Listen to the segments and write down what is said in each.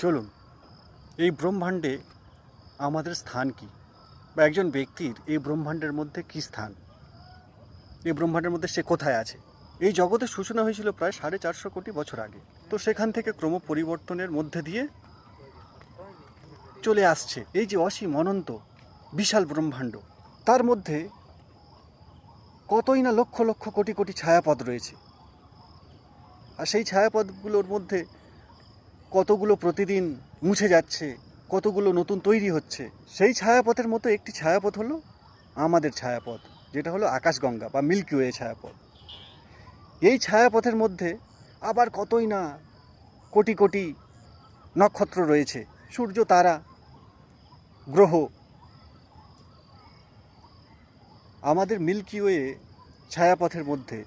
চলুন এই ব্রহ্মাণ্ডে আমাদের স্থান কি, বা একজন ব্যক্তির এই ব্রহ্মাণ্ডের মধ্যে কি স্থান, এই ব্রহ্মাণ্ডের মধ্যে সে কোথায় আছে। এই জগতের সূচনা হয়েছিল প্রায় 450 কোটি বছর আগে। তো সেখান থেকে ক্রম পরিবর্তনের মধ্যে দিয়ে চলে আসছে এই যে অসীম অনন্ত বিশাল ব্রহ্মাণ্ড। তার মধ্যে কতই না লক্ষ লক্ষ কোটি কোটি ছায়াপথ রয়েছে। আর সেই ছায়াপথগুলোর মধ্যে কতগুলো প্রতিদিন মুছে যাচ্ছে, কতগুলো নতুন তৈরি হচ্ছে। সেই ছায়াপথের মতো একটি ছায়াপথ হলো আমাদের ছায়াপথ, যেটা হলো আকাশগঙ্গা বা মিল্কি ওয়ে ছায়াপথ। এই ছায়াপথের মধ্যে আবার কতই না কোটি কোটি নক্ষত্র রয়েছে, সূর্য, তারা, গ্রহ। আমাদের মিল্কি ওয়ে ছায়াপথের মধ্যে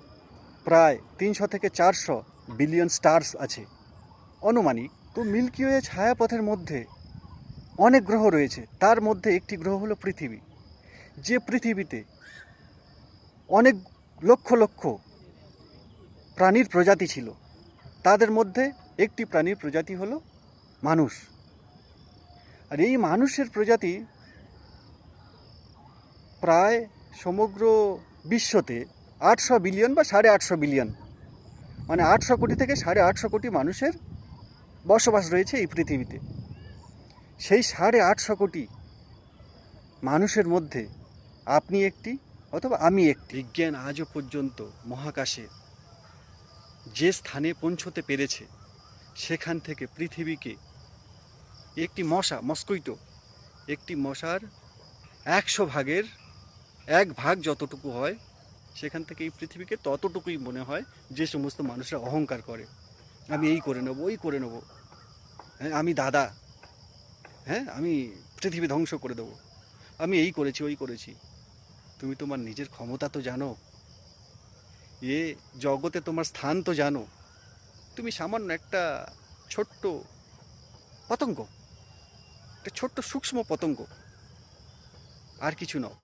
প্রায় 300 থেকে 400 বিলিয়ন স্টার্স আছে অনুমানিক। তো মিল্কি ওয়ে ছায়াপথের মধ্যে অনেক গ্রহ রয়েছে। তার মধ্যে একটি গ্রহ হলো পৃথিবী, যে পৃথিবীতে অনেক লক্ষ লক্ষ প্রাণীর প্রজাতি ছিল। তাদের মধ্যে একটি প্রাণীর প্রজাতি হলো মানুষ। আর এই মানুষের প্রজাতি প্রায় সমগ্র বিশ্বতে 800 বিলিয়ন বা 850 বিলিয়ন, মানে 800 কোটি থেকে 850 কোটি মানুষের বসবাস রয়েছে এই পৃথিবীতে। সেই 850 কোটি মানুষের মধ্যে আপনি একটি অথবা আমি একটি। বিজ্ঞান আজও পর্যন্ত মহাকাশে যে স্থানে পৌঁছতে পেরেছে, সেখান থেকে পৃথিবীকে একটি মস্কুইটো, একটি মশার 100 ভাগের 1 ভাগ যতটুকু হয়, সেখান থেকে এই পৃথিবীকে ততটুকুই মনে হয়। যে সমস্ত মানুষরা অহংকার করে, আমি এই করে নেবো, ওই করে নেবো, হ্যাঁ আমি দাদা, হ্যাঁ আমি পৃথিবী ধ্বংস করে দেবো, আমি এই করেছি ওই করেছি। তুমি তোমার নিজের ক্ষমতা তো জানো, এ জগতে তোমার স্থান তো জানো। তুমি সামান্য একটা ছোট্ট পতঙ্গ, একটা ছোট্ট সূক্ষ্ম পতঙ্গ, আর কিছু নও।